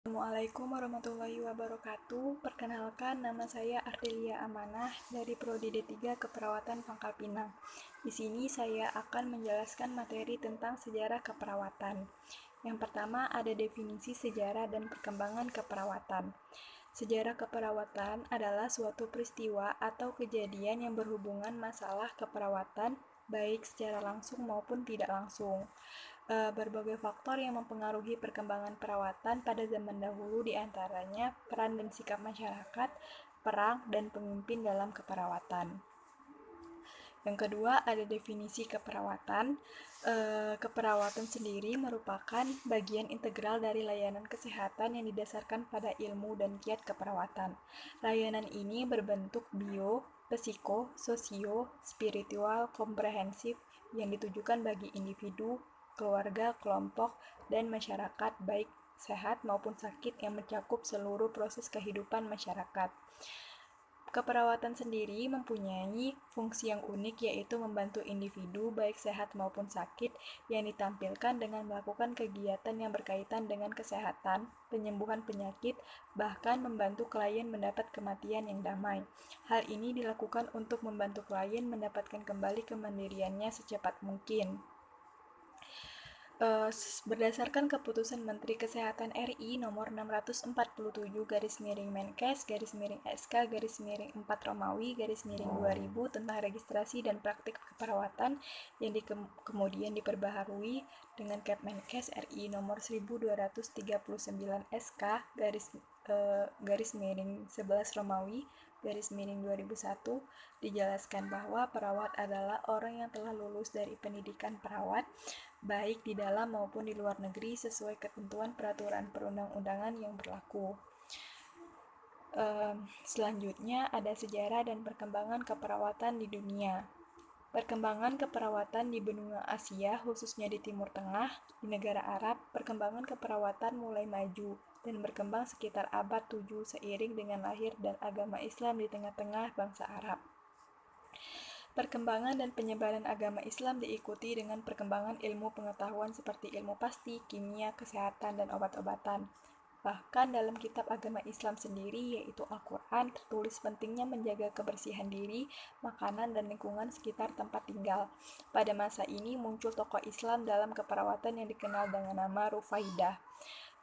Assalamualaikum warahmatullahi wabarakatuh. Perkenalkan, nama saya Ardelia Amanah dari Prodi D3 Keperawatan Pangkal Pinang. Di sini saya akan menjelaskan materi tentang sejarah keperawatan. Yang pertama ada definisi sejarah dan perkembangan keperawatan. Sejarah keperawatan adalah suatu peristiwa atau kejadian yang berhubungan masalah keperawatan, baik secara langsung maupun tidak langsung. Berbagai faktor yang mempengaruhi perkembangan perawatan pada zaman dahulu, diantaranya peran dan sikap masyarakat, perang, dan pemimpin dalam keperawatan. Yang kedua ada definisi keperawatan. Keperawatan sendiri merupakan bagian integral dari layanan kesehatan yang didasarkan pada ilmu dan kiat keperawatan. Layanan ini berbentuk bio, psiko, sosio, spiritual, komprehensif yang ditujukan bagi individu, keluarga, kelompok, dan masyarakat baik sehat maupun sakit yang mencakup seluruh proses kehidupan masyarakat. Keperawatan sendiri mempunyai fungsi yang unik, yaitu membantu individu baik sehat maupun sakit yang ditampilkan dengan melakukan kegiatan yang berkaitan dengan kesehatan, penyembuhan penyakit, bahkan membantu klien mendapat kematian yang damai. Hal ini dilakukan untuk membantu klien mendapatkan kembali kemandiriannya secepat mungkin. Berdasarkan keputusan Menteri Kesehatan RI nomor 647/Menkes/SK/4 Romawi -2000 tentang registrasi dan praktik keperawatan yang kemudian diperbaharui dengan Kepmenkes RI nomor 1239 SK/11 Romawi -2001 dijelaskan bahwa perawat adalah orang yang telah lulus dari pendidikan perawat baik di dalam maupun di luar negeri sesuai ketentuan peraturan perundang-undangan yang berlaku. Selanjutnya ada sejarah dan perkembangan keperawatan di dunia. Perkembangan keperawatan di benua Asia, khususnya di Timur Tengah, di negara Arab, perkembangan keperawatan mulai maju dan berkembang sekitar abad 7 seiring dengan lahir dan agama Islam di tengah-tengah bangsa Arab. Perkembangan dan penyebaran agama Islam diikuti dengan perkembangan ilmu pengetahuan seperti ilmu pasti, kimia, kesehatan, dan obat-obatan. Bahkan dalam kitab agama Islam sendiri, yaitu Al-Quran, tertulis pentingnya menjaga kebersihan diri, makanan, dan lingkungan sekitar tempat tinggal. Pada masa ini muncul tokoh Islam dalam keperawatan yang dikenal dengan nama Rufaidah.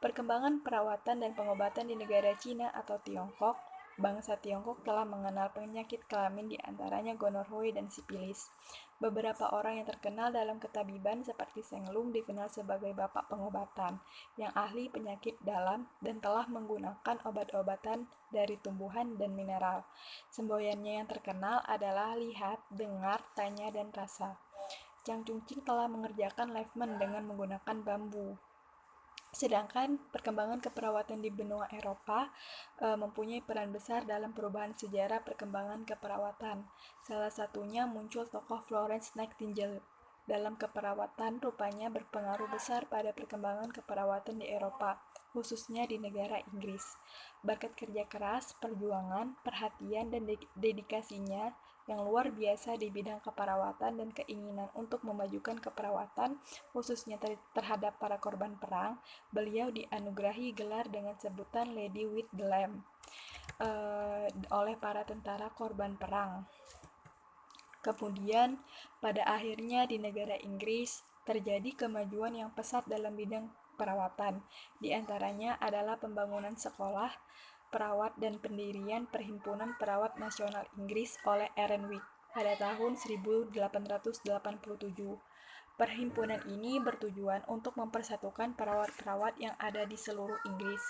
Perkembangan perawatan dan pengobatan di negara Cina atau Tiongkok. Bangsa Tiongkok telah mengenal penyakit kelamin diantaranya gonorrhea dan sipilis. Beberapa orang yang terkenal dalam ketabiban seperti Sheng Lung dikenal sebagai bapak pengobatan, yang ahli penyakit dalam dan telah menggunakan obat-obatan dari tumbuhan dan mineral. Semboyannya yang terkenal adalah lihat, dengar, tanya, dan rasa. Chang Chungqing telah mengerjakan lavement dengan menggunakan bambu. Sedangkan perkembangan keperawatan di benua Eropa mempunyai peran besar dalam perubahan sejarah perkembangan keperawatan. Salah satunya muncul tokoh Florence Nightingale dalam keperawatan rupanya berpengaruh besar pada perkembangan keperawatan di Eropa, khususnya di negara Inggris. Berkat kerja keras, perjuangan, perhatian, dan dedikasinya yang luar biasa di bidang keperawatan dan keinginan untuk memajukan keperawatan, khususnya terhadap para korban perang, beliau dianugerahi gelar dengan sebutan Lady with the Lamb oleh para tentara korban perang. Kemudian, pada akhirnya di negara Inggris terjadi kemajuan yang pesat dalam bidang perawatan. Di antaranya adalah pembangunan sekolah perawat dan pendirian Perhimpunan Perawat Nasional Inggris oleh Renwick pada tahun 1887. Perhimpunan ini bertujuan untuk mempersatukan perawat-perawat yang ada di seluruh Inggris.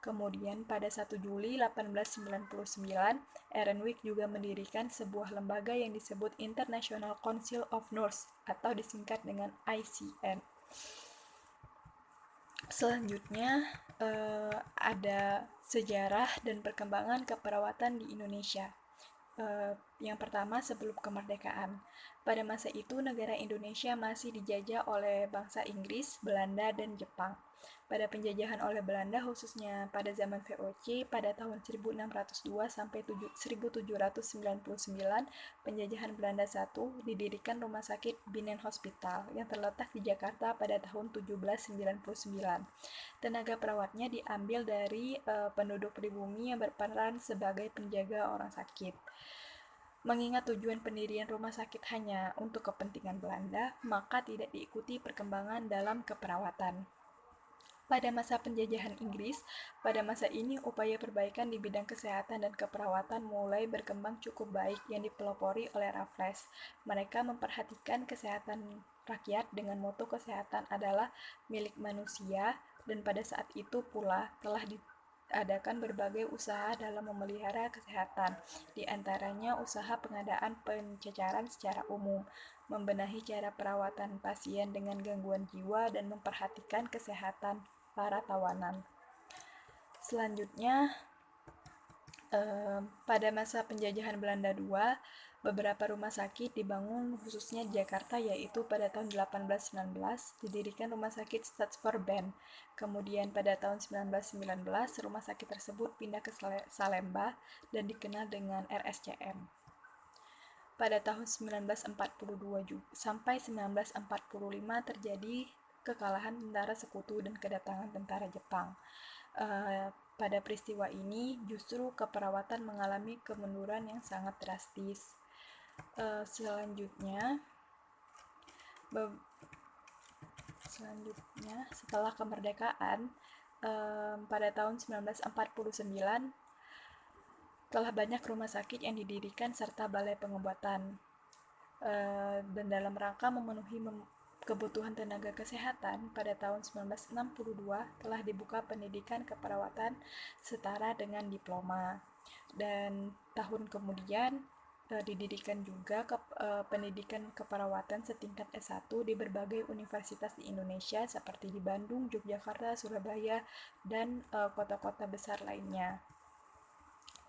Kemudian pada 1 Juli 1899, Renwick juga mendirikan sebuah lembaga yang disebut International Council of Nurses atau disingkat dengan ICN. Selanjutnya ada sejarah dan perkembangan keperawatan di Indonesia. Yang pertama, sebelum kemerdekaan. Pada masa itu negara Indonesia masih dijajah oleh bangsa Inggris, Belanda, dan Jepang. Pada penjajahan oleh Belanda, khususnya pada zaman VOC, pada tahun 1602 sampai 1799, penjajahan Belanda I didirikan Rumah Sakit Binnen Hospital yang terletak di Jakarta pada tahun 1799. Tenaga perawatnya diambil dari penduduk pribumi yang berperan sebagai penjaga orang sakit. Mengingat tujuan pendirian rumah sakit hanya untuk kepentingan Belanda, maka tidak diikuti perkembangan dalam keperawatan. Pada masa penjajahan Inggris, pada masa ini upaya perbaikan di bidang kesehatan dan keperawatan mulai berkembang cukup baik yang dipelopori oleh Raffles. Mereka memperhatikan kesehatan rakyat dengan moto kesehatan adalah milik manusia, dan pada saat itu pula telah diadakan berbagai usaha dalam memelihara kesehatan, di antaranya usaha pengadaan pencecaran secara umum, membenahi cara perawatan pasien dengan gangguan jiwa, dan memperhatikan kesehatan para tawanan. Selanjutnya, pada masa penjajahan Belanda II, beberapa rumah sakit dibangun khususnya di Jakarta, yaitu pada tahun 1819 didirikan Rumah Sakit Staatsverband. Kemudian pada tahun 1919 rumah sakit tersebut pindah ke Salemba dan dikenal dengan RSCM. Pada tahun 1942 sampai 1945 terjadi kekalahan tentara sekutu dan kedatangan tentara Jepang. Pada peristiwa ini justru keperawatan mengalami kemunduran yang sangat drastis. Selanjutnya setelah kemerdekaan pada tahun 1949 telah banyak rumah sakit yang didirikan serta balai pengobatan, dan dalam rangka memenuhi kebutuhan tenaga kesehatan, pada tahun 1962 telah dibuka pendidikan keperawatan setara dengan diploma, dan tahun kemudian didirikan juga pendidikan keperawatan setingkat S1 di berbagai universitas di Indonesia seperti di Bandung, Yogyakarta, Surabaya, dan kota-kota besar lainnya.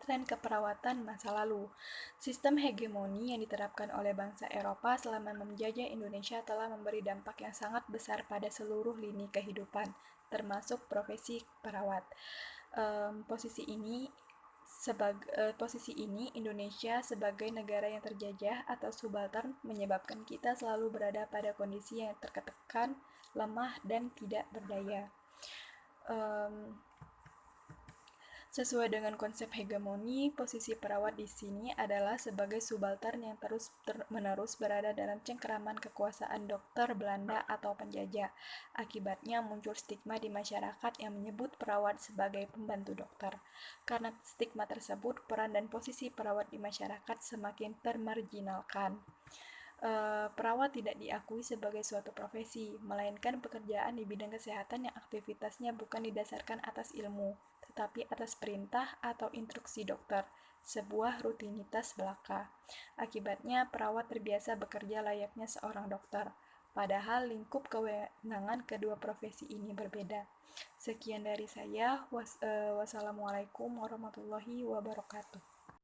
Tren keperawatan masa lalu. Sistem hegemoni yang diterapkan oleh bangsa Eropa selama menjajah Indonesia telah memberi dampak yang sangat besar pada seluruh lini kehidupan, termasuk profesi perawat. Posisi ini Indonesia sebagai negara yang terjajah atau subaltern menyebabkan kita selalu berada pada kondisi yang tertekan, lemah, dan tidak berdaya. Sesuai dengan konsep hegemoni, posisi perawat di sini adalah sebagai subaltern yang terus-menerus berada dalam cengkeraman kekuasaan dokter Belanda atau penjajah. Akibatnya muncul stigma di masyarakat yang menyebut perawat sebagai pembantu dokter. Karena stigma tersebut, peran dan posisi perawat di masyarakat semakin termarginalkan. Perawat tidak diakui sebagai suatu profesi, melainkan pekerjaan di bidang kesehatan yang aktivitasnya bukan didasarkan atas ilmu, tetapi atas perintah atau instruksi dokter, sebuah rutinitas belaka. Akibatnya, perawat terbiasa bekerja layaknya seorang dokter, padahal lingkup kewenangan kedua profesi ini berbeda. Sekian dari saya, wassalamualaikum warahmatullahi wabarakatuh.